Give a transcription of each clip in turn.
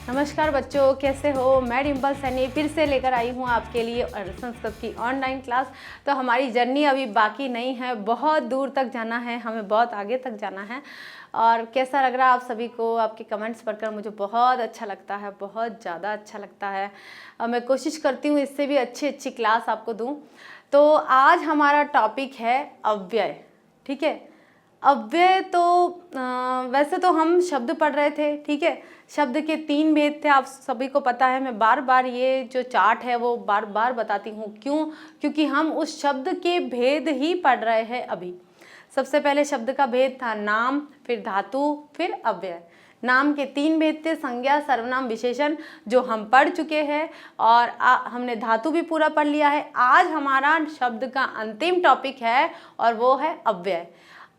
नमस्कार बच्चों, कैसे हो। मैं डिम्पल सैनी फिर से लेकर आई हूँ आपके लिए संस्कृत की ऑनलाइन क्लास। तो हमारी जर्नी अभी बाकी नहीं है, बहुत दूर तक जाना है, हमें बहुत आगे तक जाना है। और कैसा लग रहा है आप सभी को? आपके कमेंट्स पढ़कर मुझे बहुत अच्छा लगता है, बहुत ज़्यादा अच्छा लगता है। मैं कोशिश करती हूँ इससे भी अच्छी क्लास आपको दूँ। तो आज हमारा टॉपिक है अव्यय। ठीक है, अव्यय तो वैसे तो हम शब्द पढ़ रहे थे। ठीक है, शब्द के 3 भेद थे, आप सभी को पता है। मैं बार बार ये जो चार्ट है वो बार बार बताती हूँ। क्यों? क्योंकि हम उस शब्द के भेद ही पढ़ रहे हैं अभी। सबसे पहले शब्द का भेद था नाम, फिर धातु, फिर अव्यय। नाम के 3 भेद थे, संज्ञा, सर्वनाम, विशेषण, जो हम पढ़ चुके हैं। और हमने धातु भी पूरा पढ़ लिया है। आज हमारा शब्द का अंतिम टॉपिक है और वो है अव्यय।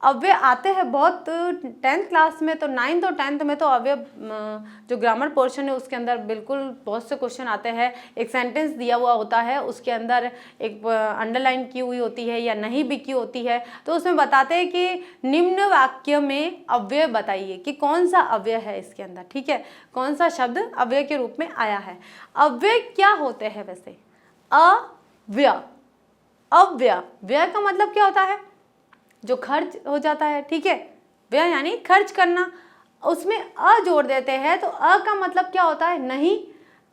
अव्यय आते हैं बहुत 10th क्लास में, तो 9th और 10th में तो अव्यय जो ग्रामर पोर्शन है उसके अंदर बिल्कुल बहुत से क्वेश्चन आते हैं। एक सेंटेंस दिया हुआ होता है, उसके अंदर एक अंडरलाइन की हुई होती है या नहीं भी की होती है, तो उसमें बताते हैं कि निम्न वाक्य में अव्यय बताइए कि कौन सा अव्यय है इसके अंदर। ठीक है, कौन सा शब्द अव्यय के रूप में आया है। अव्यय क्या होते हैं वैसे? अव्यय, अव्यय, व्यय का मतलब क्या होता है? जो खर्च हो जाता है। ठीक है, व्यय यानी खर्च करना, उसमें अ जोड़ देते हैं तो अ का मतलब क्या होता है? नहीं।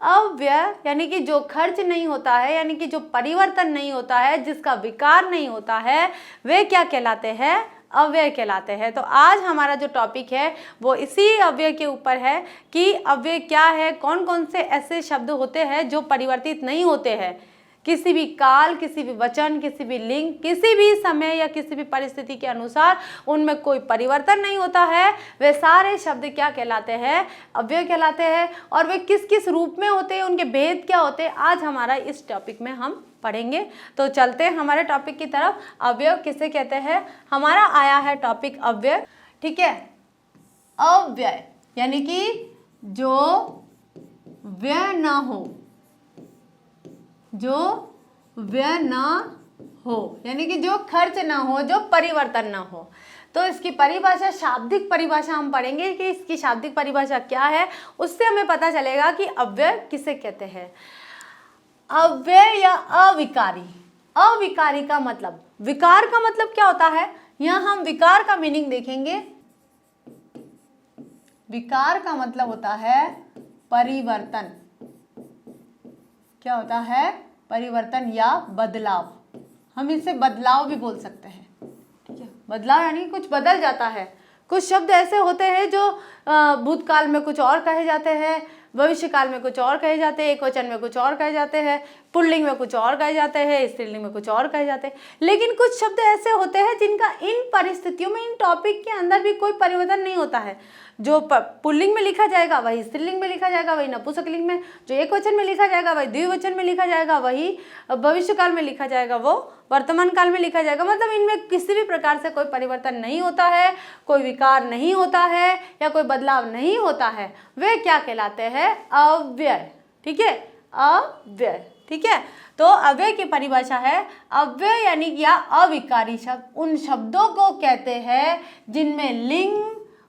अव्यय यानी कि जो खर्च नहीं होता है, यानी कि जो परिवर्तन नहीं होता है, जिसका विकार नहीं होता है, वे क्या कहलाते हैं? अव्यय कहलाते हैं। तो आज हमारा जो टॉपिक है वो इसी अव्यय के ऊपर है कि अव्यय क्या है, कौन कौन से ऐसे शब्द होते हैं जो परिवर्तित नहीं होते हैं। किसी भी काल, किसी भी वचन, किसी भी लिंग, किसी भी समय या किसी भी परिस्थिति के अनुसार उनमें कोई परिवर्तन नहीं होता है, वे सारे शब्द क्या कहलाते हैं? अव्यय कहलाते हैं। और वे किस किस रूप में होते हैं, उनके भेद क्या होते हैं, आज हमारा इस टॉपिक में हम पढ़ेंगे। तो चलते हैं हमारे टॉपिक की तरफ। अव्यय किसे कहते हैं? हमारा आया है टॉपिक अव्यय। ठीक है, अव्यय यानी कि जो व्यय ना हो, जो व्यय ना हो, यानी कि जो खर्च ना हो, जो परिवर्तन ना हो। तो इसकी परिभाषा, शाब्दिक परिभाषा हम पढ़ेंगे कि इसकी शाब्दिक परिभाषा क्या है, उससे हमें पता चलेगा कि अव्यय किसे कहते हैं। अव्यय या अविकारी। अविकारी का मतलब, विकार का मतलब क्या होता है? यहां हम विकार का मीनिंग देखेंगे। विकार का मतलब होता है परिवर्तन। क्या होता है? परिवर्तन या बदलाव। हम इसे बदलाव भी बोल सकते हैं। ठीक है, बदलाव यानी कुछ बदल जाता है। कुछ शब्द ऐसे होते हैं जो भूतकाल में कुछ और कहे जाते हैं, भविष्य काल में कुछ और कहे जाते हैं, एक वचन में कुछ और कहे जाते हैं, पुल्लिंग में कुछ और कहे जाते हैं, स्त्रीलिंग में कुछ और कहे जाते हैं। लेकिन कुछ शब्द ऐसे होते हैं जिनका इन परिस्थितियों में, इन टॉपिक के अंदर भी कोई परिवर्तन नहीं होता है। जो पुल्लिंग में लिखा जाएगा वही स्त्रीलिंग में लिखा जाएगा, वही नपुंसकलिंग में, जो एक वचन में लिखा जाएगा वही द्विवचन में लिखा जाएगा, वही भविष्य काल में लिखा जाएगा वो वर्तमान काल में लिखा जाएगा। मतलब इनमें किसी भी प्रकार से कोई परिवर्तन नहीं होता है, कोई विकार नहीं होता है या कोई बदलाव नहीं होता है। वे क्या कहलाते हैं? अव्यय। ठीक है, अव्यय। ठीक है, तो अव्यय की परिभाषा है, अव्यय यानी या अविकारी शब्द उन शब्दों को कहते हैं जिनमें लिंग,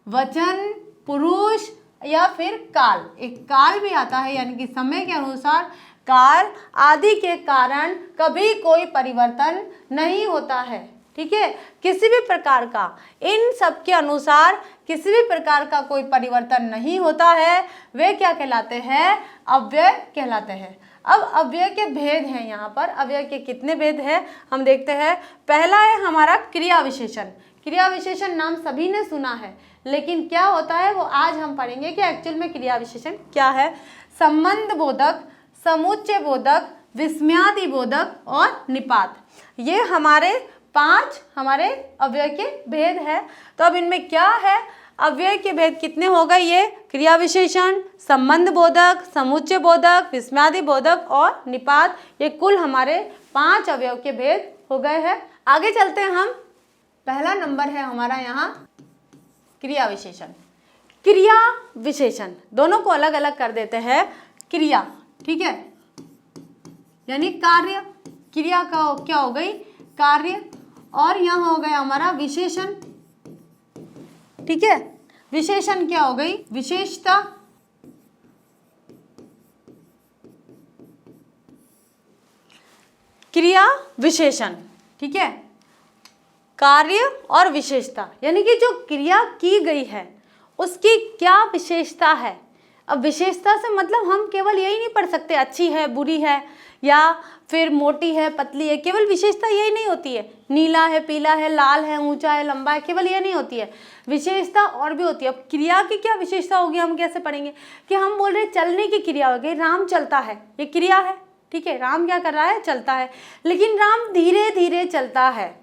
वचन, पुरुष या फिर काल, एक काल भी आता है, यानी कि समय के अनुसार काल आदि के कारण कभी कोई परिवर्तन नहीं होता है। ठीक है, किसी भी प्रकार का, इन सब के अनुसार किसी भी प्रकार का कोई परिवर्तन नहीं होता है, वे क्या कहलाते हैं? अव्यय कहलाते हैं। अब अव्यय के भेद हैं। यहाँ पर अव्यय के कितने भेद हैं हम देखते हैं। पहला है हमारा क्रिया विशेषण। क्रिया विशेषण नाम सभी ने सुना है, लेकिन क्या होता है वो आज हम पढ़ेंगे कि एक्चुअल में क्रिया विशेषण क्या है। संबंध बोधक, समुच्चय बोधक, विस्मयादि बोधक और निपात, ये हमारे 5 हमारे अव्यय के भेद है। तो अब इनमें क्या है? अव्यय के भेद कितने हो गए? ये क्रिया विशेषण, संबंध बोधक, समुच्चय बोधक, विस्मयादि बोधक और निपात, ये कुल हमारे 5 अवयव के भेद हो गए हैं। आगे चलते हैं हम। पहला नंबर है हमारा यहाँ क्रिया विशेषण। क्रिया विशेषण दोनों को अलग अलग कर देते हैं। क्रिया, ठीक है, यानी कार्य, क्रिया का क्या हो गई? कार्य। और यहाँ हो गया हमारा विशेषण। ठीक है, विशेषण क्या हो गई? विशेषता। क्रिया विशेषण, ठीक है, कार्य और विशेषता, यानी कि जो क्रिया की गई है उसकी क्या विशेषता है। अब विशेषता से मतलब हम केवल यही नहीं पढ़ सकते अच्छी है बुरी है या फिर मोटी है पतली है, केवल विशेषता यही नहीं होती है, नीला है पीला है लाल है ऊंचा है लंबा है, केवल ये नहीं होती है, विशेषता और भी होती है। अब क्रिया की क्या विशेषता होगी हम कैसे पढ़ेंगे कि हम बोल रहे हैं चलने की क्रिया हो गई, राम चलता है, ये क्रिया है, ठीक है, राम क्या कर रहा है, चलता है, लेकिन राम धीरे धीरे चलता है,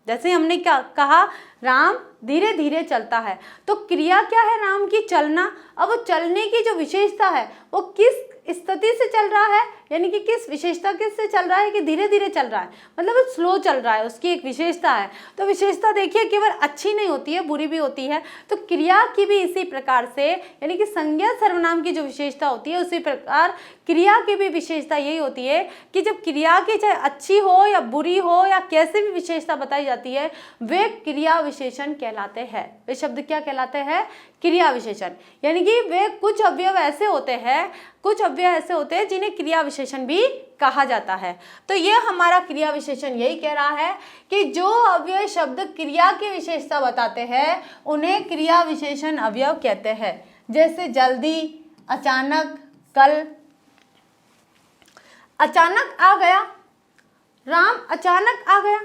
जैसे हमने क्या कहा राम धीरे धीरे चलता है, तो क्रिया क्या है, राम की चलना। अब वो चलने की जो विशेषता है वो किस स्थिति से चल रहा है, यानी कि किस विशेषता किस से चल रहा है कि धीरे धीरे चल रहा है, मतलब वो स्लो चल रहा है, उसकी एक विशेषता है। तो विशेषता देखिए केवल अच्छी नहीं होती है बुरी भी होती है, तो क्रिया की भी इसी प्रकार से, यानी कि संज्ञा सर्वनाम की जो विशेषता होती है उसी प्रकार क्रिया की भी विशेषता यही होती है कि जब क्रिया की चाहे अच्छी हो या बुरी हो या कैसे भी विशेषता बताई जाती है वे क्रिया विशेषण कहलाते हैं। वे शब्द क्या कहलाते हैं, क्रिया विशेषण, यानी कि वे कुछ अवयव ऐसे होते हैं, कुछ अवयव ऐसे होते हैं जिन्हें क्रिया विशेषण भी कहा जाता है। तो ये हमारा क्रिया विशेषण यही कह रहा है कि जो अवयव शब्द क्रिया की विशेषता बताते हैं उन्हें क्रिया विशेषण अवयव कहते हैं। जैसे जल्दी, अचानक, कल। अचानक आ गया, राम अचानक आ गया,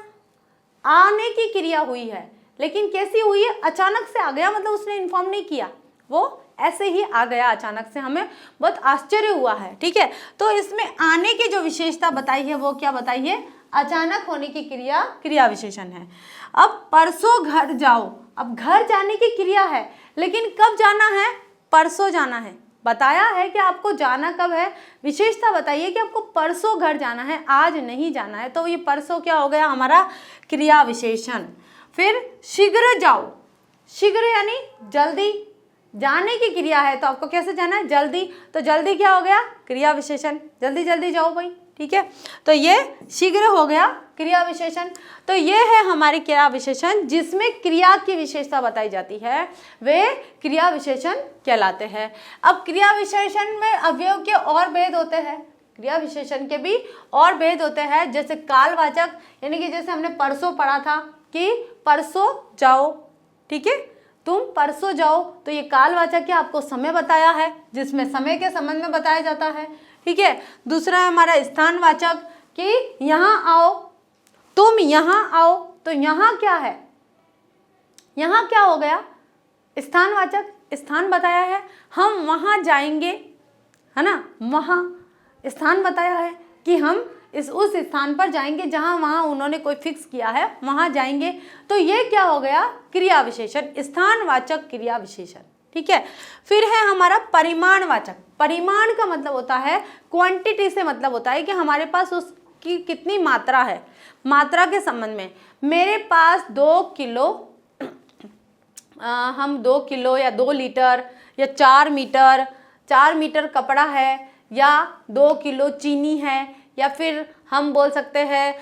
आने की क्रिया हुई है, लेकिन कैसी हुई है, अचानक से आ गया, मतलब उसने इन्फॉर्म नहीं किया, वो ऐसे ही आ गया अचानक से, हमें बहुत आश्चर्य हुआ है, ठीक है। तो इसमें आने की जो विशेषता बताई है वो क्या बताई है, अचानक होने की क्रिया क्रिया विशेषण है। अब परसों घर जाओ, अब घर जाने की क्रिया है, लेकिन कब जाना है, परसों जाना है, बताया है कि आपको जाना कब है, विशेषता बताइए कि आपको परसों घर जाना है, आज नहीं जाना है, तो ये परसों क्या हो गया हमारा क्रिया विशेषण। फिर शीघ्र जाओ, शीघ्र यानी जल्दी, जाने की क्रिया है तो आपको कैसे जाना है, जल्दी, तो जल्दी क्या हो गया, क्रिया विशेषण, जल्दी जल्दी जाओ भाई, ठीक है। तो ये शीघ्र हो गया क्रिया विशेषण। तो ये है हमारी क्रिया विशेषण जिसमें क्रिया की विशेषता बताई जाती है, वे क्रिया विशेषण कहलाते हैं। अब क्रिया विशेषण में अवयव के और भेद होते हैं, क्रिया विशेषण के भी और भेद होते हैं, जैसे कालवाचक, यानी कि जैसे हमने परसों पढ़ा था कि परसों जाओ, ठीक है, तुम परसों जाओ, तो ये कालवाचक है, आपको समय बताया है जिसमें समय के संबंध में बताया जाता है, ठीक है। दूसरा है हमारा स्थानवाचक कि यहाँ आओ, तुम यहाँ आओ, तो यहाँ क्या है, यहाँ क्या हो गया, स्थानवाचक, स्थान बताया है, हम वहाँ जाएंगे, है ना, वहाँ स्थान बताया है कि हम उस स्थान पर जाएंगे जहाँ वहाँ उन्होंने कोई फिक्स किया है, वहाँ जाएंगे, तो ये क्या हो गया, क्रिया विशेषण, स्थानवाचक क्रिया विशेषण, ठीक है। फिर है हमारा परिमाणवाचक, परिमाण का मतलब होता है क्वांटिटी से मतलब होता है कि हमारे पास उसकी कितनी मात्रा है, मात्रा के संबंध में, मेरे पास 2 किलो हम 2 किलो या 2 लीटर या 4 मीटर कपड़ा है या 2 किलो चीनी है, या फिर हम बोल सकते हैं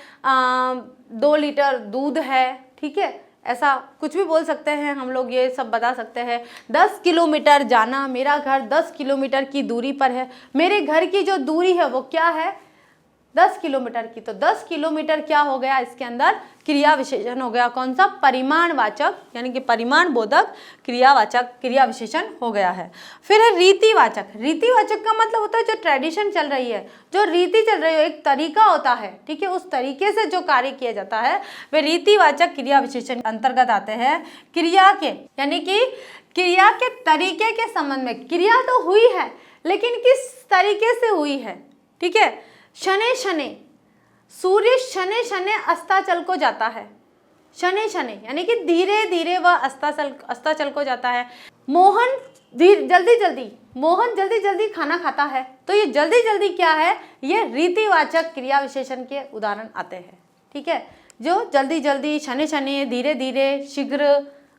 2 लीटर दूध है, ठीक है, ऐसा कुछ भी बोल सकते हैं हम लोग, ये सब बता सकते हैं। 10 किलोमीटर जाना, मेरा घर 10 किलोमीटर की दूरी पर है, मेरे घर की जो दूरी है वो क्या है, 10 किलोमीटर की, तो 10 किलोमीटर क्या हो गया, इसके अंदर क्रिया विशेषण हो गया, कौन सा, परिमाणवाचक, यानी कि परिमाण बोधक क्रियावाचक क्रिया विशेषण हो गया है। फिर है रीतिवाचक, रीतिवाचक का मतलब होता है जो ट्रेडिशन चल रही है, जो रीति चल रही है, एक तरीका होता है, ठीक है, उस तरीके से जो कार्य किया जाता है वे रीतिवाचक क्रिया विशेषण अंतर्गत आते हैं। क्रिया के, यानी कि क्रिया के तरीके के संबंध में, क्रिया तो हुई है लेकिन किस तरीके से हुई है, ठीक है, शनै शनै, सूर्य शनै शनै अस्ताचल को जाता है, शनै शनै यानी कि धीरे धीरे वह अस्ताचल को जाता है। मोहन जल्दी जल्दी, मोहन जल्दी जल्दी खाना खाता है, तो ये जल्दी जल्दी क्या है, ये रीतिवाचक क्रिया विशेषण के उदाहरण आते हैं, ठीक है, जो जल्दी जल्दी, शनै शनै, धीरे धीरे, शीघ्र,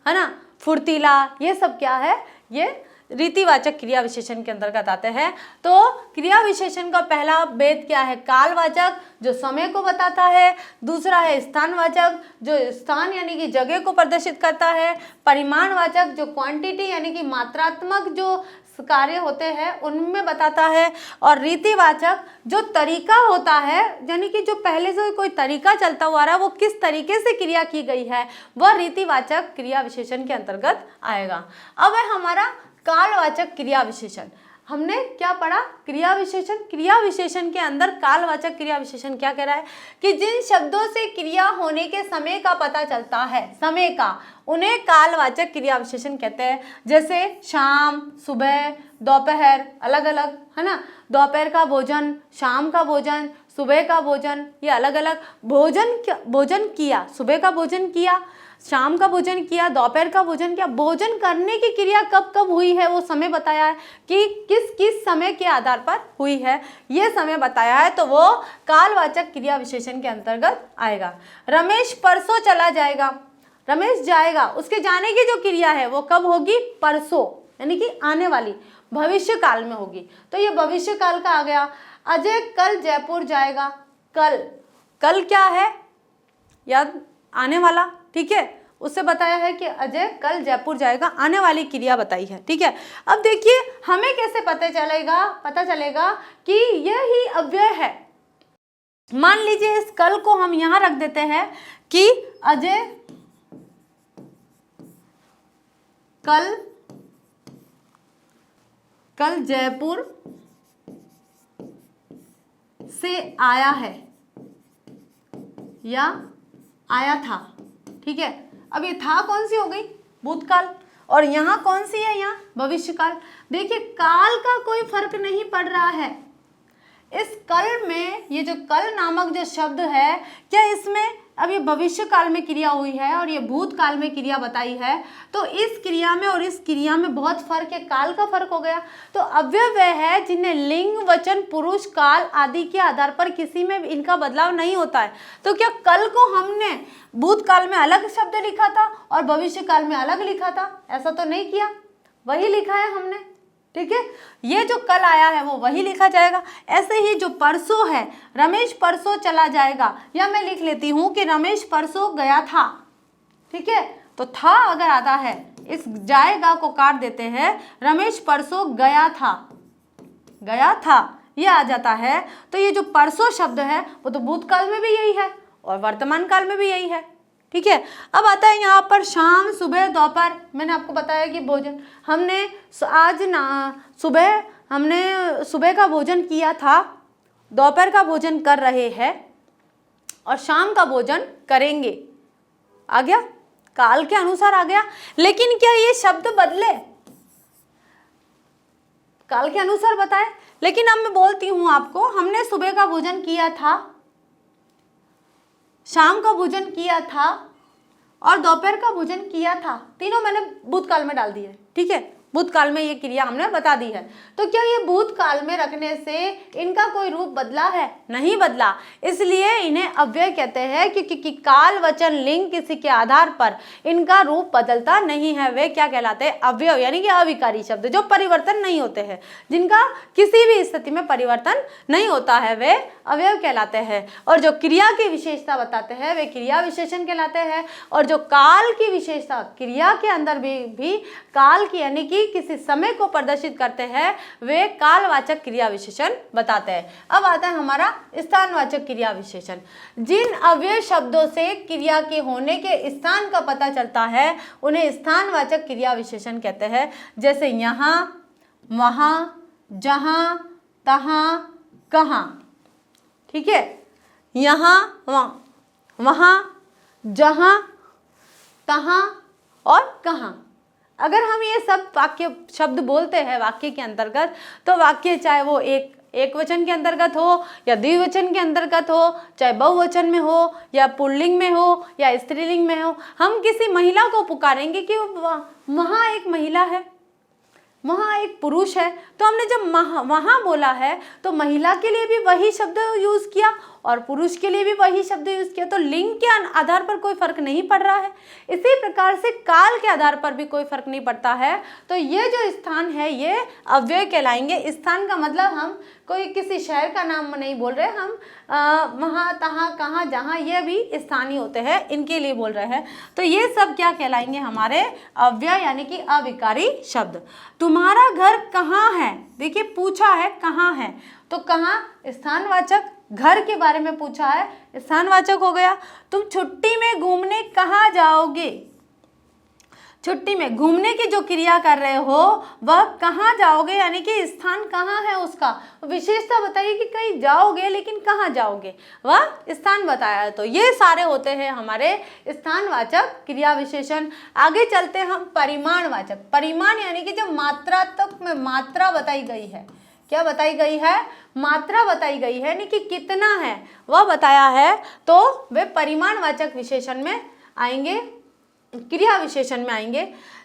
है ना, फुर्तीला, ये सब क्या है, ये रीतिवाचक क्रिया विशेषण के अंतर्गत आते हैं। तो क्रिया विशेषण का पहला भेद क्या है, कालवाचक जो समय को बताता है, दूसरा है स्थानवाचक जो स्थान यानी कि जगह को प्रदर्शित करता है, परिमाणवाचक जो क्वांटिटी यानी कि मात्रात्मक जो कार्य होते हैं उनमें बताता है। और रीतिवाचक जो तरीका होता है, यानी कि जो पहले से कोई तरीका चलता हुआ आ रहा है वो किस तरीके से क्रिया की गई है, वह रीतिवाचक क्रिया विशेषण के अंतर्गत आएगा। अब है हमारा कालवाचक क्रिया विशेषण। हमने क्या पढ़ा? क्रिया विशेषण। क्रिया विशेषण के अंदर कालवाचक क्रिया विशेषण क्या कह रहा है कि जिन शब्दों से क्रिया होने के समय का पता चलता है, समय का, उन्हें कालवाचक क्रिया विशेषण कहते हैं। जैसे शाम, सुबह, दोपहर, अलग अलग है ना, दोपहर का भोजन, शाम का भोजन, सुबह का भोजन, ये अलग अलग भोजन किया, सुबह का भोजन किया, शाम का भोजन किया, दोपहर का भोजन किया। भोजन करने की क्रिया कब कब हुई है वो समय बताया है कि किस किस समय के आधार पर हुई है, ये समय बताया है, तो वो कालवाचक क्रिया विशेषण के अंतर्गत आएगा। रमेश परसों चला जाएगा, रमेश जाएगा, उसके जाने की जो क्रिया है वो कब होगी? परसों, यानी कि आने वाली, भविष्य काल में होगी, तो ये भविष्य काल का आ गया। अजय कल जयपुर जाएगा, कल, कल क्या है? याद, आने वाला, ठीक है, उससे बताया है कि अजय कल जयपुर जाएगा, आने वाली क्रिया बताई है, ठीक है। अब देखिए हमें कैसे पता चलेगा कि यह ही अव्यय है। मान लीजिए इस कल को हम यहां रख देते हैं कि अजय कल जयपुर से आया है या आया था, ठीक है। अब ये था कौन सी हो गई? भूतकाल। और यहाँ कौन सी है? यहाँ भविष्यकाल। देखिए काल का कोई फर्क नहीं पड़ रहा है। इस कल में, ये जो कल नामक जो शब्द है, क्या इसमें अब ये भविष्य काल में क्रिया हुई है और ये भूतकाल में क्रिया बताई है, तो इस क्रिया में और इस क्रिया में बहुत फर्क है, काल का फर्क हो गया। तो अव्यय वह है जिन्हें लिंग, वचन, पुरुष, काल आदि के आधार पर किसी में इनका बदलाव नहीं होता है। तो क्या कल को हमने भूतकाल में अलग शब्द लिखा था और भविष्य काल में अलग लिखा था? ऐसा तो नहीं किया, वही लिखा है हमने, ठीक है। ये जो कल आया है वो वही लिखा जाएगा। ऐसे ही जो परसों है, रमेश परसों चला जाएगा, या मैं लिख लेती हूँ कि रमेश परसों गया था, ठीक है। तो था अगर आता है, इस जाएगा को काट देते हैं, रमेश परसों गया था, ये आ जाता है। तो ये जो परसों शब्द है वो तो भूतकाल में भी यही है और वर्तमान काल में भी यही है, ठीक है। अब आता है यहाँ पर शाम, सुबह, दोपहर। मैंने आपको बताया कि भोजन, हमने आज सुबह का भोजन किया था, दोपहर का भोजन कर रहे हैं और शाम का भोजन करेंगे। आ गया, काल के अनुसार आ गया। लेकिन क्या ये शब्द बदले? काल के अनुसार बताए। लेकिन अब मैं बोलती हूँ आपको, हमने सुबह का भोजन किया था, शाम का भोजन किया था और दोपहर का भोजन किया था, तीनों मैंने भूतकाल में डाल दिए, ठीक है। भूतकाल में ये क्रिया हमने बता दी है। तो क्या ये भूतकाल में रखने से इनका कोई रूप बदला है? नहीं बदला, इसलिए इन्हें अव्यय कहते हैं, क्योंकि काल, वचन, लिंग किसी के आधार पर इनका रूप बदलता नहीं है। वे क्या कहलाते हैं? अव्यय, यानी कि अविकारी शब्द, जो परिवर्तन नहीं होते हैं, जिनका किसी भी स्थिति में परिवर्तन नहीं होता है, वे अव्यय कहलाते हैं। और जो क्रिया की विशेषता बताते हैं वे क्रिया विशेषण कहलाते हैं। और जो काल की विशेषता, क्रिया के अंदर भी काल की, यानी कि किसी समय को प्रदर्शित करते हैं, वे कालवाचक क्रिया विशेषण बताते हैं। अब आता है हमारा स्थानवाचक क्रिया विशेषण। जिन अव्यय शब्दों से क्रिया के होने के स्थान का पता चलता है उन्हें स्थानवाचक क्रिया विशेषण कहते हैं। जैसे यहाँ, वहाँ, जहाँ, तहाँ, कहाँ, ठीक है। यहाँ, वहाँ, जहाँ, तहाँ और कहाँ। अगर हम ये सब वाक्य शब्द बोलते हैं वाक्य के अंतर्गत, तो वाक्य चाहे वो एक वचन के अंतर्गत हो या द्विवचन के अंतर्गत हो, चाहे बहुवचन में हो या पुल्लिंग में हो या स्त्रीलिंग में हो, हम किसी महिला को पुकारेंगे कि वहाँ एक महिला है, वहाँ एक पुरुष है। तो हमने जब वहाँ बोला है तो महिला के लिए भी वही शब्द यूज़ किया और पुरुष के लिए भी वही शब्द यूज़ किया, तो लिंग के आधार पर कोई फर्क नहीं पड़ रहा है। इसी प्रकार से काल के आधार पर भी कोई फर्क नहीं पड़ता है। तो ये जो स्थान है ये अव्यय कहलाएंगे। स्थान का मतलब हम कोई किसी शहर का नाम नहीं बोल रहे हम, वहाँ तहाँ कहाँ जहाँ, ये भी स्थानीय होते हैं, इनके लिए बोल रहे हैं। तो ये सब क्या कहलाएंगे? हमारे अव्यय यानी कि अविकारी शब्द। तुम्हारा घर कहाँ है? देखिए पूछा है कहाँ है, तो कहाँ स्थानवाचक, घर के बारे में पूछा है, स्थानवाचक हो गया। तुम छुट्टी में घूमने कहाँ जाओगे? छुट्टी में घूमने की जो क्रिया कर रहे हो वह कहाँ जाओगे, यानी कि स्थान कहाँ है उसका विशेषता बताइए कि कहीं जाओगे, लेकिन कहाँ जाओगे वह स्थान बताया है। तो ये सारे होते हैं हमारे स्थानवाचक क्रिया विशेषण। आगे चलते हैं हम परिमाणवाचक। परिमाण यानी कि जब मात्रात्मक में मात्रा बताई गई है, क्या बताई गई है? मात्रा बताई गई है, यानी कि कितना है वह बताया है, तो वे परिमाणवाचक विशेषण में आएंगे, क्रिया विशेषण में आएंगे।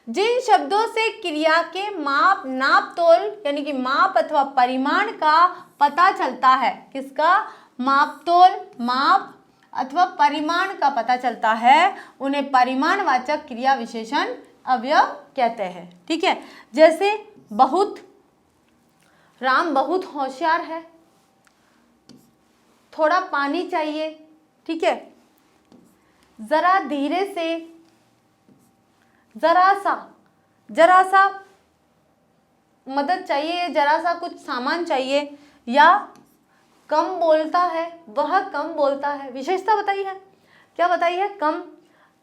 जिन शब्दों से क्रिया के माप, नाप तोल यानी कि माप अथवा परिमाण का पता चलता है, किसका? माप तोल, माप अथवा परिमाण का पता चलता है, उन्हें परिमाणवाचक क्रिया विशेषण अवयव कहते हैं। ठीक है, जैसे बहुत, राम बहुत होशियार है, थोड़ा पानी चाहिए, ठीक है, जरा धीरे से, जरा सा मदद चाहिए, जरा सा कुछ सामान चाहिए, या कम बोलता है, वह कम बोलता है। विशेषता बताई है, क्या बताई है? कम।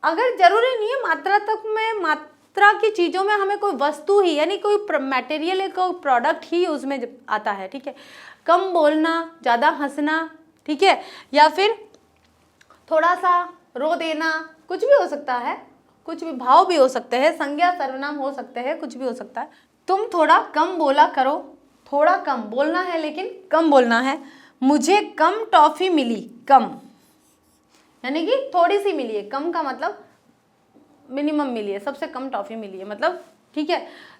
अगर जरूरी नहीं है मात्रात्मक में, मात्रा की चीज़ों में हमें कोई वस्तु ही यानी कोई मटेरियल या कोई प्रोडक्ट ही उसमें आता है। ठीक है, कम बोलना, ज़्यादा हंसना, ठीक है, या फिर थोड़ा सा रो देना, कुछ भी हो सकता है, कुछ भी भाव भी हो सकते हैं, संज्ञा सर्वनाम हो सकते हैं, कुछ भी हो सकता है। तुम थोड़ा कम बोला करो, थोड़ा कम बोलना है लेकिन कम बोलना है। मुझे कम टॉफी मिली, कम यानी कि थोड़ी सी मिली है, कम का मतलब मिनिमम मिली है, सबसे कम टॉफी मिली है मतलब। ठीक है,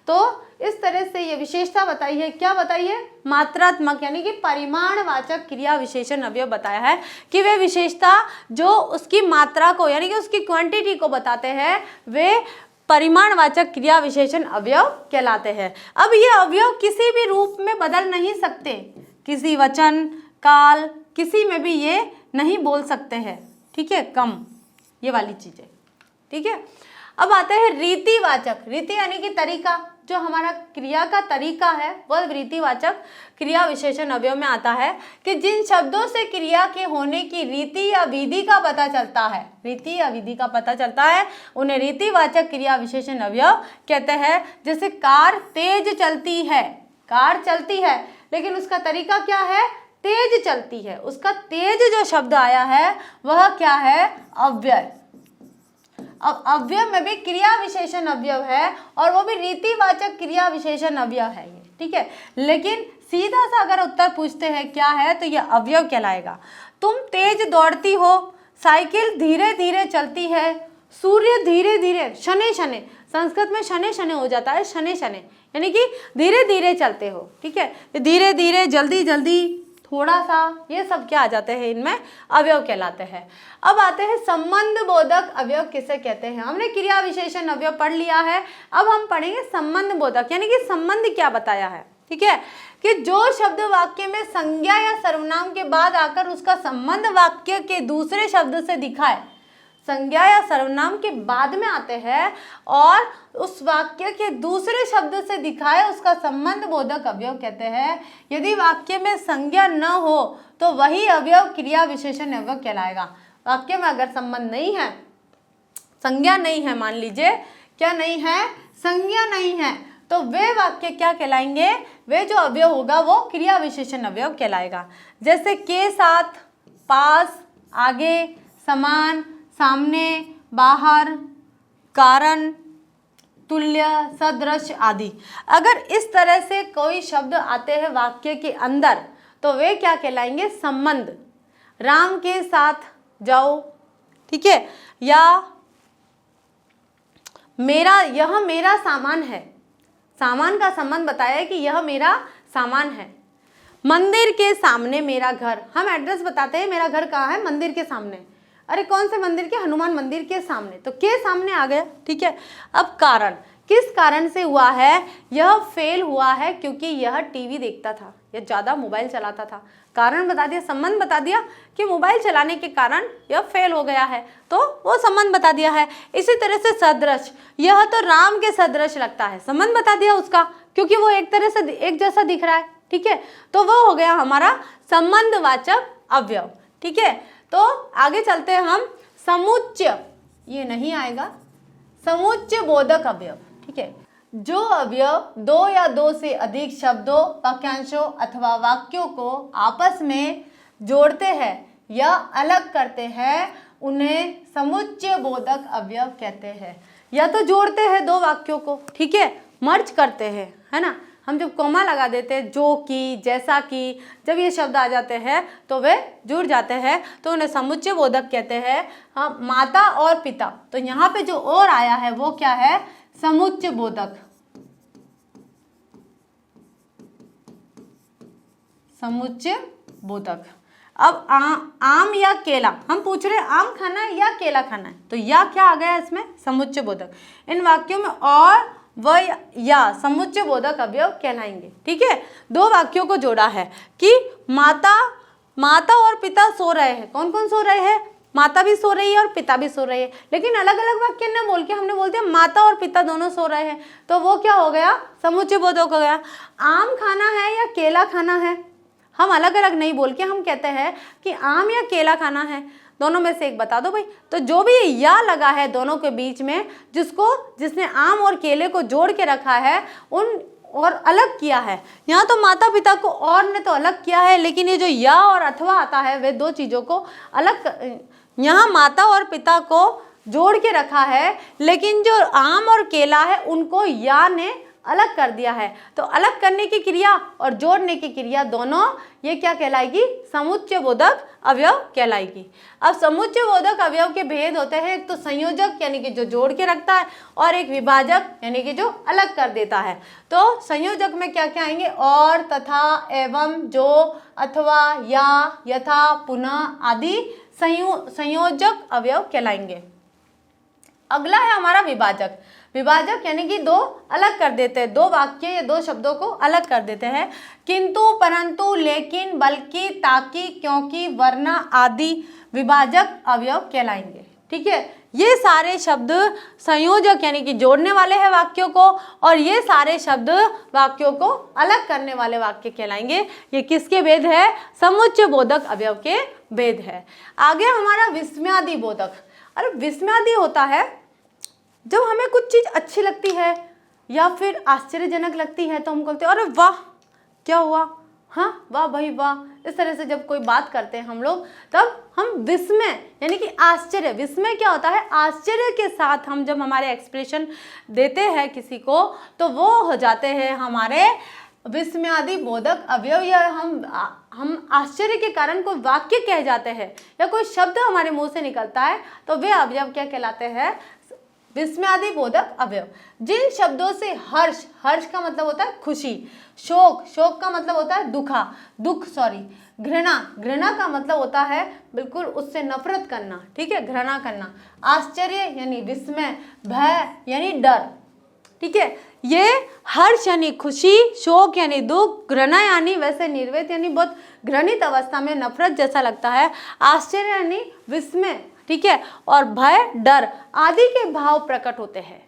तो इस तरह से ये विशेषता बताई है, क्या बताई है? मात्रात्मक यानी कि परिमाणवाचक क्रिया विशेषण अवयव बताया है कि वे विशेषता जो उसकी मात्रा को यानी कि उसकी क्वांटिटी को बताते हैं, वे परिमाणवाचक क्रिया विशेषण अवयव कहलाते हैं। अब ये अवयव किसी भी रूप में बदल नहीं सकते, किसी वचन, काल, किसी में भी ये नहीं बोल सकते हैं। ठीक है, कम, ये वाली चीजें। ठीक है, अब आते हैं रीतिवाचक। रीति यानी कि तरीका, जो हमारा क्रिया का तरीका है वह रीतिवाचक क्रिया विशेषण अवयव में आता है कि जिन शब्दों से क्रिया के होने की रीति या विधि का पता चलता है, रीति या विधि का पता चलता है, उन्हें रीतिवाचक क्रिया विशेषण अवयव कहते हैं। जैसे कार तेज चलती है, कार चलती है लेकिन उसका तरीका क्या है? तेज चलती है। उसका तेज जो शब्द आया है वह क्या है? अव्यय। अब अव्यय में भी क्रिया विशेषण अवयव है और वो भी रीतिवाचक क्रिया विशेषण अवयव है ये। ठीक है, लेकिन सीधा सा अगर उत्तर पूछते हैं क्या है तो ये अवयव कहलाएगा। तुम तेज दौड़ती हो, साइकिल धीरे धीरे चलती है, सूर्य धीरे धीरे, शने शने, संस्कृत में शने शने हो जाता है, शने शने यानी कि धीरे धीरे चलते हो। ठीक है, धीरे धीरे, जल्दी जल्दी, थोड़ा सा, ये सब क्या आ जाते हैं? इनमें अवयव कहलाते हैं। अब आते हैं संबंध बोधक अवयव किसे कहते हैं। हमने क्रिया विशेषण अवयव पढ़ लिया है, अब हम पढ़ेंगे संबंध बोधक यानी कि संबंध क्या बताया है। ठीक है, कि जो शब्द वाक्य में संज्ञा या सर्वनाम के बाद आकर उसका संबंध वाक्य के दूसरे शब्द से दिखाए, संज्ञा या सर्वनाम के बाद में आते हैं और उस वाक्य के दूसरे शब्द से दिखाए, उसका संबंध बोधक अवयव कहते हैं। यदि वाक्य में संज्ञा न हो तो वही अवयव क्रिया विशेषण अवयव कहलाएगा। वाक्य में अगर संबंध नहीं है, संज्ञा नहीं है, मान लीजिए क्या नहीं है? संज्ञा नहीं है, तो वे वाक्य क्या कहलाएंगे? वे जो अवयव होगा वो क्रिया विशेषण अवयव कहलाएगा। जैसे के साथ, पास, आगे, समान, सामने, बाहर, कारण, तुल्य, सदृश आदि। अगर इस तरह से कोई शब्द आते हैं वाक्य के अंदर तो वे क्या कहलाएंगे? संबंध। राम के साथ जाओ, ठीक है, या मेरा, यह मेरा सामान है, सामान का संबंध बताया है कि यह मेरा सामान है। मंदिर के सामने मेरा घर, हम एड्रेस बताते हैं मेरा घर कहाँ है? मंदिर के सामने। अरे कौन से मंदिर के? हनुमान मंदिर के सामने, तो के सामने आ गया। ठीक है, अब कारण, किस कारण से हुआ है? यह फेल हुआ है क्योंकि यह टीवी देखता था या ज़्यादा मोबाइल चलाता था। कारण बता दिया, संबंध बता दिया कि मोबाइल चलाने के कारण यह फेल हो गया है, तो वो संबंध बता दिया है। इसी तरह से सदृश, यह तो राम के सदृश लगता है, संबंध बता दिया उसका, क्योंकि वो एक तरह से एक जैसा दिख रहा है। ठीक है, तो वो हो गया हमारा संबंधवाचक अवयव। ठीक है, तो आगे चलते हैं हम। समुच्चय, ये नहीं आएगा, समुच्चय बोधक अवयव। ठीक है, जो अवयव दो या दो से अधिक शब्दों, वाक्यांशों अथवा वाक्यों को आपस में जोड़ते हैं या अलग करते हैं, उन्हें समुच्चय बोधक अवयव कहते हैं। या तो जोड़ते हैं दो वाक्यों को, ठीक है, मर्ज करते हैं, है ना। हम जब कोमा लगा देते हैं, जो कि, जैसा कि, जब ये शब्द आ जाते हैं तो वे जुड़ जाते हैं, तो उन्हें समुच्चय बोधक कहते हैं। हाँ, माता और पिता, तो यहाँ पे जो और आया है वो क्या है? समुच्चय बोधक। समुच्चय बोधक। अब आम या केला, हम पूछ रहे हैं आम खाना है या केला खाना है, तो या क्या आ गया इसमें? समुच्चय बोधक। इन वाक्यों में और व या समुच्चय बोधक अवयव कहलाएंगे। ठीक है, दो वाक्यों को जोड़ा है कि माता और पिता सो रहे हैं। कौन कौन सो रहे हैं? माता भी सो रही है और पिता भी सो रहे हैं, लेकिन अलग अलग वाक्य न बोल के हमने बोल दिया माता और पिता दोनों सो रहे हैं, तो वो क्या हो गया? समुच्चय बोधक हो गया। आम खाना है या केला खाना है, हम अलग अलग नहीं बोल के हम कहते हैं कि आम या केला खाना है, दोनों में से एक बता दो भाई। तो जो भी या लगा है दोनों के बीच में, जिसने आम और केले को जोड़ के रखा है, उन और अलग किया है। यहाँ तो माता पिता को और ने तो अलग किया है, लेकिन ये जो या और अथवा आता है वे दो चीज़ों को अलग, यहाँ माता और पिता को जोड़ के रखा है, लेकिन जो आम और केला है उनको या ने अलग कर दिया है। तो अलग करने की क्रिया और जोड़ने की क्रिया दोनों, ये क्या कहलाएगी? समुच्चय बोधक अवयव कहलाएगी। अब समुच्चय बोधक अवयव के भेद होते हैं, एक तो संयोजक यानी कि जो जोड़ के रखता है, और एक विभाजक यानी कि जो अलग कर देता है। तो संयोजक में क्या क्या आएंगे? और, तथा, एवं, जो, अथवा, या, यथा, पुनः आदि संयोजक अवयव कहलाएंगे। अगला है हमारा विभाजक। विभाजक यानी कि दो अलग कर देते हैं, दो वाक्य या दो शब्दों को अलग कर देते हैं। किंतु, परंतु, लेकिन, बल्कि, ताकि, क्योंकि, वरना आदि विभाजक अवयव कहलाएंगे। ठीक है, ये सारे शब्द संयोजक यानी कि जोड़ने वाले हैं वाक्यों को, और ये सारे शब्द वाक्यों को अलग करने वाले वाक्य कहलाएंगे। ये किसके भेद है? समुच्चय बोधक अवयव के भेद है। आगे हमारा विस्मयादि बोधक। अरे विस्मयादि होता है जब हमें कुछ चीज़ अच्छी लगती है या फिर आश्चर्यजनक लगती है, तो हम बोलते हैं अरे वाह क्या हुआ, हाँ वाह भाई वाह। इस तरह से जब कोई बात करते हैं हम लोग, तब हम विस्मय यानी कि आश्चर्य, विस्मय क्या होता है? आश्चर्य के साथ हम जब हमारे एक्सप्रेशन देते हैं किसी को, तो वो हो जाते हैं हमारे विस्मयादि बोधक अवयव। या हम आश्चर्य के कारण कोई वाक्य कह जाते हैं या कोई शब्द हमारे मुंह से निकलता है, तो वे अवयव क्या कहलाते हैं? विस्मयादि बोधक अवयव। जिन शब्दों से हर्ष, हर्ष का मतलब होता है खुशी, शोक, शोक का मतलब होता है दुख, घृणा, घृणा का मतलब होता है बिल्कुल उससे नफरत करना, ठीक है, घृणा करना। आश्चर्य यानी विस्मय, भय यानी डर, ठीक है। ये हर्ष यानी खुशी, शोक यानी दुख, घृणा यानी वैसे निर्वेद यानी बहुत घृणित अवस्था में नफरत जैसा लगता है, आश्चर्य यानी विस्मय, ठीक है, और भय डर आदि के भाव प्रकट होते हैं।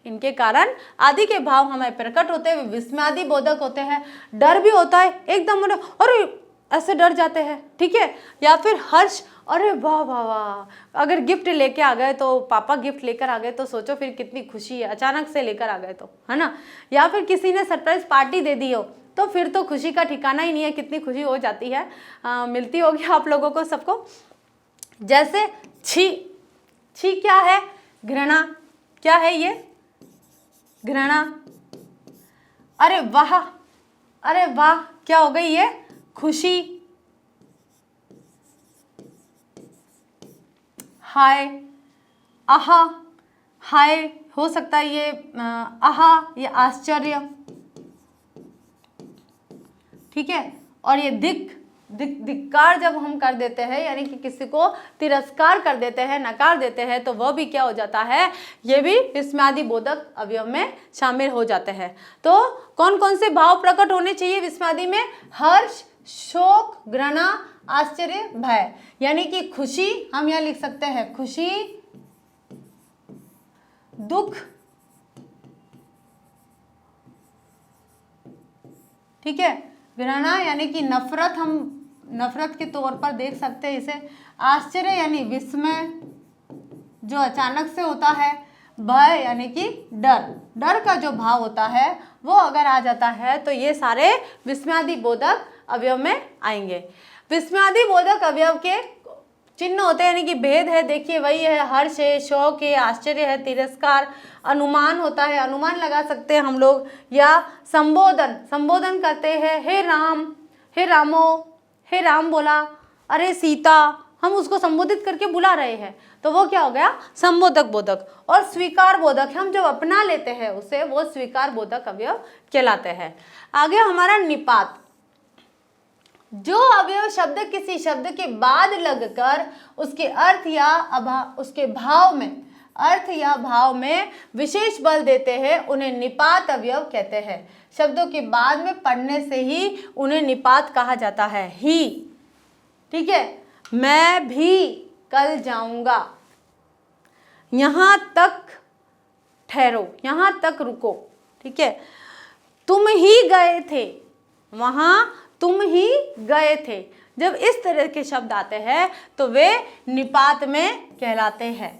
इनके कारण आदि के भाव हमें प्रकट होते हैं, विस्मयादि बोधक होते हैं। डर भी होता है, एकदम अरे ऐसे डर जाते हैं, ठीक है, या फिर हर्ष, अरे वाह वाह वाह, अगर गिफ्ट लेके आ गए तो, पापा गिफ्ट लेकर आ गए तो सोचो फिर कितनी खुशी है, अचानक से लेकर आ गए तो, है ना। या फिर किसी ने सरप्राइज पार्टी दे दी हो, तो फिर तो खुशी का ठिकाना ही नहीं है, कितनी खुशी हो जाती है, मिलती होगी आप लोगों को सबको। जैसे छी, छी क्या है? घृणा, क्या है ये? घृणा। अरे वाह, अरे वाह क्या हो गई ये? खुशी। हाय, आहा, हाय हो सकता है ये आहा, ये आश्चर्य, ठीक है। और ये धिक, धिक्कार जब हम कर देते हैं, यानी कि किसी को तिरस्कार कर देते हैं, नकार देते हैं, तो वह भी क्या हो जाता है, ये भी विस्मयादि बोधक अवयव में शामिल हो जाते हैं। तो कौन कौन से भाव प्रकट होने चाहिए विस्मयादि में? हर्ष, शोक, घृणा, आश्चर्य, भय। यानी कि खुशी हम यहाँ लिख सकते हैं, खुशी, दुख, ठीक है, घृणा यानी कि नफरत, हम नफरत के तौर पर देख सकते हैं इसे। आश्चर्य यानी विस्मय जो अचानक से होता है। भय यानी कि डर, डर का जो भाव होता है वो अगर आ जाता है तो ये सारे विस्मयादि बोधक अवयव में आएंगे। विस्मयादि बोधक अवयव के चिन्ह होते हैं, यानी कि भेद है, देखिए वही है, हर्ष है, शोक है, आश्चर्य है, तिरस्कार, अनुमान होता है, अनुमान लगा सकते हैं हम लोग, या संबोधन, संबोधन करते हैं, हे राम, हे रामो, हे राम बोला, अरे सीता, हम उसको संबोधित करके बुला रहे हैं, तो वो क्या हो गया, संबोधक बोधक। और स्वीकार बोधक, हम जब अपना लेते हैं उसे, वो स्वीकार बोधक अवयव कहलाते हैं। आगे हमारा निपात, जो अवयव शब्द किसी शब्द के बाद लगकर उसके अर्थ या उसके भाव में, अर्थ या भाव में विशेष बल देते हैं, उन्हें निपात अवयव कहते हैं। शब्दों के बाद में पढ़ने से ही उन्हें निपात कहा जाता है। ही, ठीक है, मैं भी कल जाऊंगा, यहां तक ठहरो, यहां तक रुको, ठीक है, तुम ही गए थे, वहां तुम ही गए थे। जब इस तरह के शब्द आते हैं तो वे निपात में कहलाते हैं,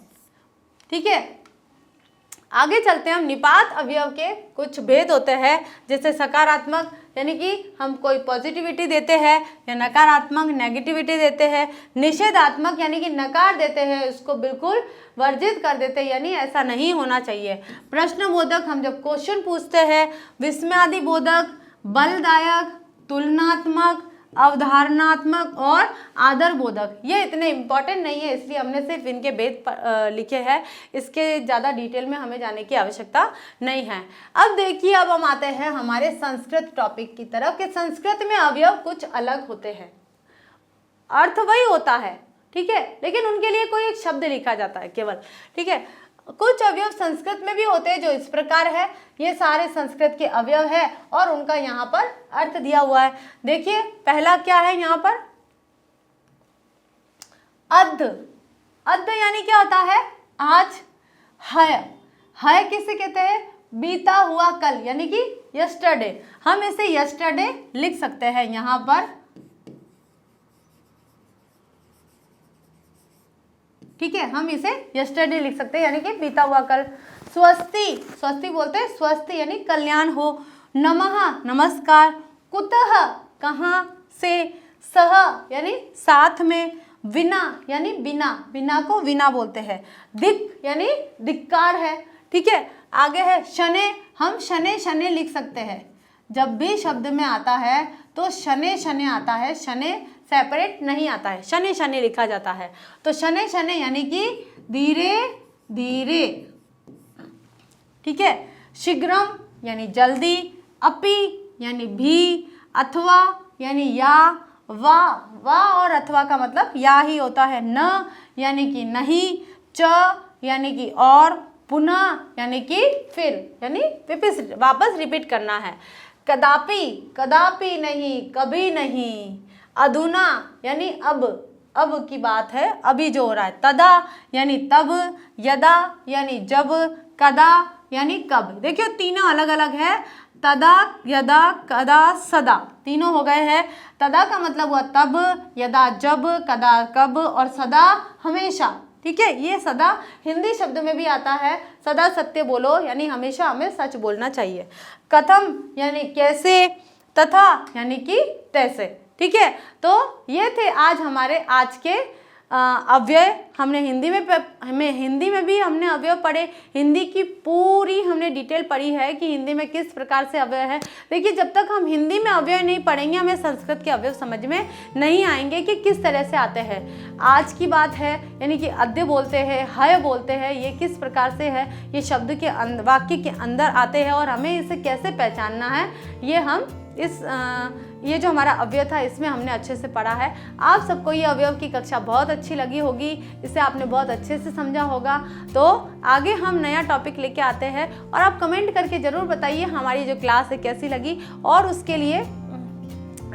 ठीक है। आगे चलते हैं हम। निपात अवयव के कुछ भेद होते हैं, जैसे सकारात्मक यानी कि हम कोई पॉजिटिविटी देते हैं, या नकारात्मक नेगेटिविटी देते हैं। निषेधात्मक यानी कि नकार देते हैं, उसको बिल्कुल वर्जित कर देते हैं, यानी ऐसा नहीं होना चाहिए। प्रश्नबोधक, हम जब क्वेश्चन पूछते हैं। विस्मयादि बोधक, बलदायक, तुलनात्मक, अवधारणात्मक और आदर बोधक। ये इतने इंपॉर्टेंट नहीं है, इसलिए हमने सिर्फ इनके भेद लिखे हैं, इसके ज़्यादा डिटेल में हमें जाने की आवश्यकता नहीं है। अब देखिए, अब हम आते हैं हमारे संस्कृत टॉपिक की तरफ कि संस्कृत में अवयव कुछ अलग होते हैं, अर्थ वही होता है, ठीक है, लेकिन उनके लिए कोई एक शब्द लिखा जाता है केवल, ठीक है। कुछ अवयव संस्कृत में भी होते हैं जो इस प्रकार है, ये सारे संस्कृत के अवयव है और उनका यहाँ पर अर्थ दिया हुआ है। देखिए पहला क्या है यहाँ पर, अद्ध, अद्ध यानी क्या होता है, आज। हय, हय किसे कहते हैं, बीता हुआ कल, यानी कि यस्टरडे, हम इसे यस्टरडे लिख सकते हैं यहाँ पर, ठीक है, हम इसे यस्टरडे लिख सकते हैं, यानी कि बीता हुआ कल। स्वस्ति, स्वस्ति बोलते हैं, स्वस्ति यानी कल्याण हो। नमः, नमस्कार। कुतः, कहाँ से। सह यानी साथ में। विना यानी बिना, बिना को विना बोलते हैं। दिक् यानी धिक्कार है, ठीक है। आगे है शने, हम शने शने लिख सकते हैं, जब भी शब्द में आता है तो शने शने आता है, शने सेपरेट नहीं आता है, शने शने लिखा जाता है। तो शने शने यानी कि धीरे धीरे, ठीक है। शीघ्रम यानी जल्दी। अपि यानी भी। अथवा यानी या। वा और अथवा का मतलब या ही होता है। न यानी कि नहीं। च यानी कि और। पुनः यानी कि फिर, यानी वापस रिपीट करना है। कदापि, कदापि नहीं, कभी नहीं। अधुना यानी अब की बात है, अभी जो हो रहा है। तदा यानी तब। यदा यानी जब। कदा यानी कब। देखिए तीनों अलग अलग है, तदा, यदा, कदा, सदा, तीनों हो गए हैं। तदा का मतलब हुआ तब, यदा जब, कदा कब और सदा हमेशा, ठीक है। ये सदा हिंदी शब्द में भी आता है, सदा सत्य बोलो, यानी हमेशा हमें सच बोलना चाहिए। कथम यानी कैसे। तथा यानी कि तैसे, ठीक है। तो ये थे आज हमारे आज के अव्यय। हमने हिंदी में भी हमने अव्यय पढ़े, हिंदी की पूरी हमने डिटेल पढ़ी है कि हिंदी में किस प्रकार से अव्यय है। देखिए जब तक हम हिंदी में अव्यय नहीं पढ़ेंगे हमें संस्कृत के अव्यय समझ में नहीं आएंगे कि किस तरह से आते हैं। आज की बात है, यानी कि अद्य बोलते हैं, हय बोलते हैं, ये किस प्रकार से है, ये शब्द के वाक्य के अंदर आते हैं और हमें इसे कैसे पहचानना है, ये हम ये जो हमारा अवयव था इसमें हमने अच्छे से पढ़ा है। आप सबको ये अवयव की कक्षा बहुत अच्छी लगी होगी, इसे आपने बहुत अच्छे से समझा होगा। तो आगे हम नया टॉपिक लेके आते हैं और आप कमेंट करके ज़रूर बताइए हमारी जो क्लास है कैसी लगी, और उसके लिए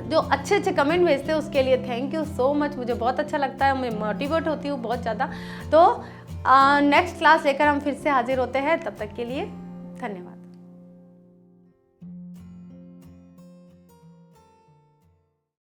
जो अच्छे अच्छे कमेंट भेजते हैं उसके लिए थैंक यू सो मच। मुझे बहुत अच्छा लगता है, मैं मोटिवेट होती हूँ बहुत ज़्यादा। तो नेक्स्ट क्लास लेकर हम फिर से हाजिर होते हैं, तब तक के लिए धन्यवाद।